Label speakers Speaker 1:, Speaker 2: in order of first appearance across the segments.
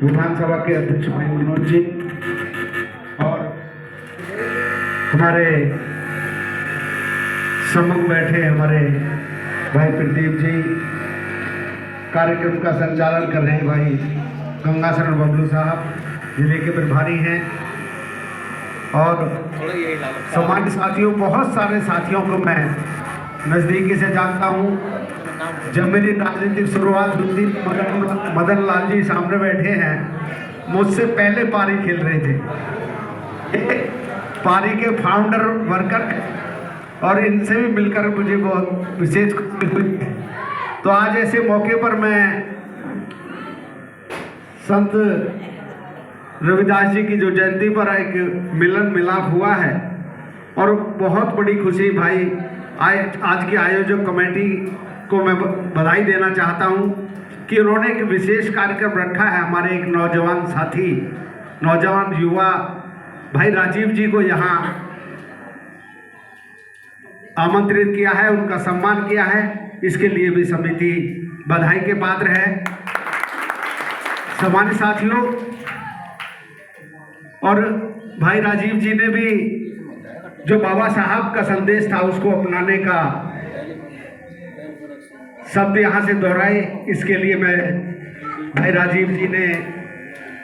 Speaker 1: विधानसभा के अध्यक्ष भाई मनोज जी और हमारे सम्मुख बैठे हमारे भाई प्रदीप जी, कार्यक्रम का संचालन कर रहे हैं भाई गंगाशरण बबलू साहब, जिले के प्रभारी हैं, और सामान्य साथियों, बहुत सारे साथियों को मैं नज़दीकी से जानता हूँ। जब मेरी राजनीतिक शुरुआत हुई थी, मदन लाल जी सामने बैठे हैं, मुझसे पहले पारी खेल रहे थे, पारी के फाउंडर वर्कर, और इनसे भी मिलकर मुझे बहुत विशेष खुशी हुई। तो आज ऐसे मौके पर मैं संत रविदास जी की जो जयंती पर एक मिलन मिलाप हुआ है, और बहुत बड़ी खुशी भाई आज की आयोजक कमेटी को मैं बधाई देना चाहता हूं कि उन्होंने एक विशेष कार्यक्रम रखा है। हमारे एक नौजवान साथी, नौजवान युवा भाई राजीव जी को यहाँ आमंत्रित किया है, उनका सम्मान किया है। इसके लिए भी समिति बधाई के पात्र है। सामान्य साथियों, और भाई राजीव जी ने भी जो बाबा साहब का संदेश था उसको अपनाने का शब्द यहाँ से दोहराए। इसके लिए मैं भाई राजीव जी ने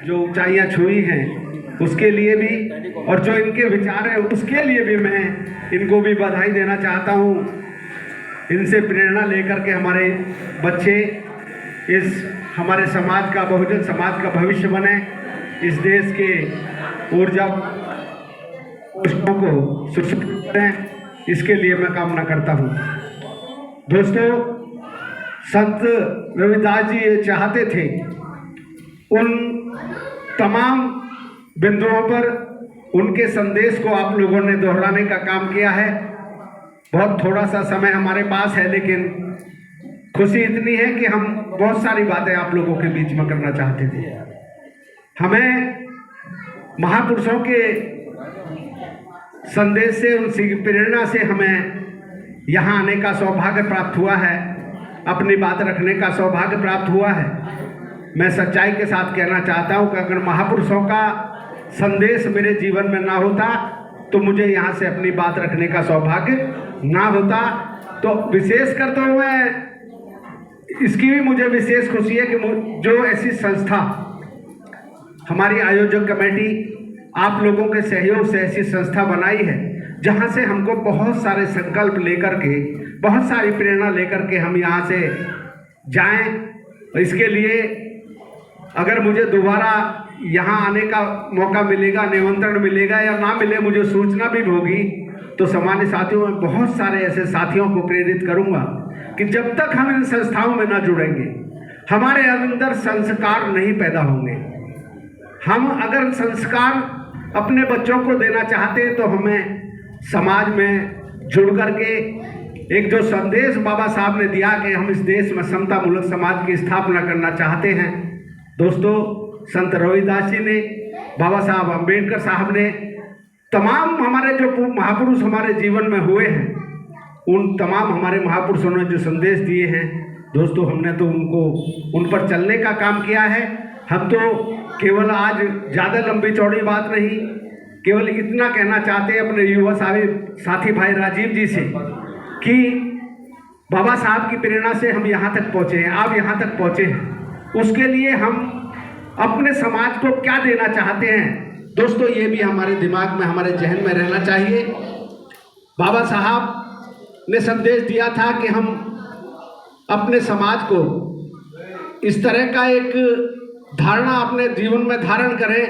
Speaker 1: जो ऊंचाइयाँ छुई हैं उसके लिए भी, और जो इनके विचार है उसके लिए भी मैं इनको भी बधाई देना चाहता हूँ। इनसे प्रेरणा लेकर के हमारे बच्चे इस हमारे समाज का, बहुजन समाज का भविष्य बने, इस देश के ऊर्जा पुष्पों को सुरक्षित करें, इसके लिए मैं कामना करता हूँ। दोस्तों, संत रविदास जी ये चाहते थे, उन तमाम बिंदुओं पर उनके संदेश को आप लोगों ने दोहराने का काम किया है। बहुत थोड़ा सा समय हमारे पास है, लेकिन खुशी इतनी है कि हम बहुत सारी बातें आप लोगों के बीच में करना चाहते थे। हमें महापुरुषों के संदेश से, उनकी प्रेरणा से हमें यहाँ आने का सौभाग्य प्राप्त हुआ है, अपनी बात रखने का सौभाग्य प्राप्त हुआ है। मैं सच्चाई के साथ कहना चाहता हूँ कि अगर महापुरुषों का संदेश मेरे जीवन में ना होता तो मुझे यहाँ से अपनी बात रखने का सौभाग्य ना होता। तो विशेषकर तो मैं इसकी भी मुझे विशेष खुशी है कि जो ऐसी संस्था, हमारी आयोजक कमेटी आप लोगों के सहयोग से ऐसी संस्था बनाई है, जहाँ से हमको बहुत सारे संकल्प लेकर के, बहुत सारी प्रेरणा लेकर के हम यहाँ से जाएं। इसके लिए अगर मुझे दोबारा यहाँ आने का मौका मिलेगा, निमंत्रण मिलेगा या ना मिले, मुझे सूचना भी होगी, तो सामान्य साथियों में बहुत सारे ऐसे साथियों को प्रेरित करूँगा कि जब तक हम इन संस्थाओं में ना जुड़ेंगे, हमारे अंदर संस्कार नहीं पैदा होंगे। हम अगर संस्कार अपने बच्चों को देना चाहते हैं तो हमें समाज में जुड़ करके एक जो संदेश बाबा साहब ने दिया कि हम इस देश में समता मूलक समाज की स्थापना करना चाहते हैं। दोस्तों, संत रविदास जी ने, बाबा साहब अम्बेडकर साहब ने, तमाम हमारे जो महापुरुष हमारे जीवन में हुए हैं, उन तमाम हमारे महापुरुषों ने जो संदेश दिए हैं, दोस्तों हमने तो उन पर चलने का काम किया है। हम तो केवल आज ज़्यादा लंबी चौड़ी बात नहीं, केवल इतना कहना चाहते हैं अपने युवा साथी भाई राजीव जी से कि बाबा साहब की प्रेरणा से हम यहाँ तक पहुँचे हैं, आप यहाँ तक पहुँचे हैं। उसके लिए हम अपने समाज को क्या देना चाहते हैं, दोस्तों ये भी हमारे दिमाग में, हमारे जहन में रहना चाहिए। बाबा साहब ने संदेश दिया था कि हम अपने समाज को इस तरह का एक धारणा अपने जीवन में धारण करें,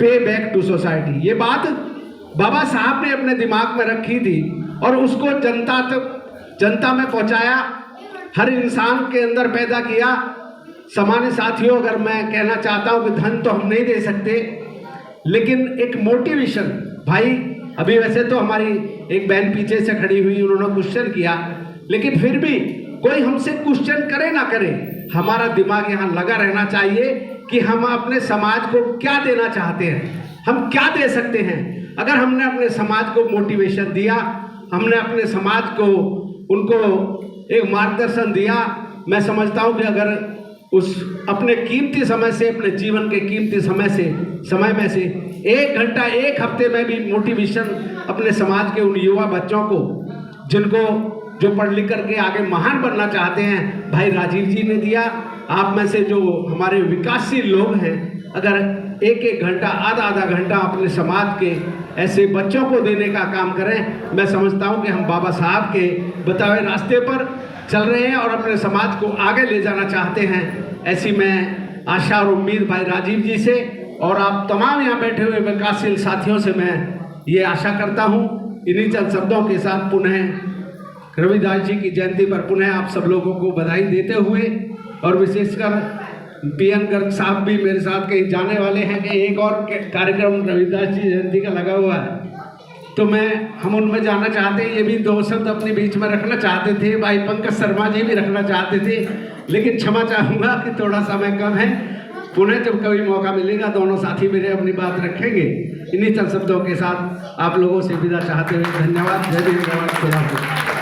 Speaker 1: पे बैक टू सोसाइटी। ये बात बाबा साहब ने अपने दिमाग में रखी थी और उसको जनता में पहुंचाया, हर इंसान के अंदर पैदा किया। सामान्य साथियों, अगर मैं कहना चाहता हूं कि धन तो हम नहीं दे सकते, लेकिन एक मोटिवेशन, भाई अभी वैसे तो हमारी एक बहन पीछे से खड़ी हुई, उन्होंने क्वेश्चन किया, लेकिन फिर भी कोई हमसे क्वेश्चन करे ना करे, हमारा दिमाग यहाँ लगा रहना चाहिए कि हम अपने समाज को क्या देना चाहते हैं, हम क्या दे सकते हैं। अगर हमने अपने समाज को मोटिवेशन दिया, हमने अपने समाज को उनको एक मार्गदर्शन दिया, मैं समझता हूँ कि अगर उस अपने कीमती समय से, अपने जीवन के कीमती समय में से 1 घंटा 1 हफ्ते में भी मोटिवेशन अपने समाज के उन युवा बच्चों को, जिनको जो पढ़ लिख करके आगे महान बनना चाहते हैं, भाई राजीव जी ने दिया। आप में से जो हमारे विकासशील लोग हैं, अगर 1-1 घंटा, आधा घंटा अपने समाज के ऐसे बच्चों को देने का काम करें, मैं समझता हूं कि हम बाबा साहब के बताए रास्ते पर चल रहे हैं और अपने समाज को आगे ले जाना चाहते हैं। ऐसी मैं आशा और उम्मीद भाई राजीव जी से और आप तमाम यहाँ बैठे हुए विकासशील साथियों से मैं ये आशा करता हूँ। इन्हीं चंद शब्दों के साथ पुनः रविदास जी की जयंती पर पुनः आप सब लोगों को बधाई देते हुए, और विशेषकर पीएन गर्ग साहब भी मेरे साथ कहीं जाने वाले हैं कि एक और कार्यक्रम रविदास जी जयंती का लगा हुआ है, तो हम उनमें जाना चाहते हैं। ये भी 2 शब्द अपने बीच में रखना चाहते थे, भाई पंकज शर्मा जी भी रखना चाहते थे, लेकिन क्षमा चाहूँगा कि थोड़ा समय कम है। पुनः जब कभी मौका मिलेगा दोनों साथी मेरे अपनी बात रखेंगे। इन्हीं चंद शब्दों के साथ आप लोगों से विदा चाहते हुए धन्यवाद। जय हिंद, जय भारत, खुदा हाफिज़।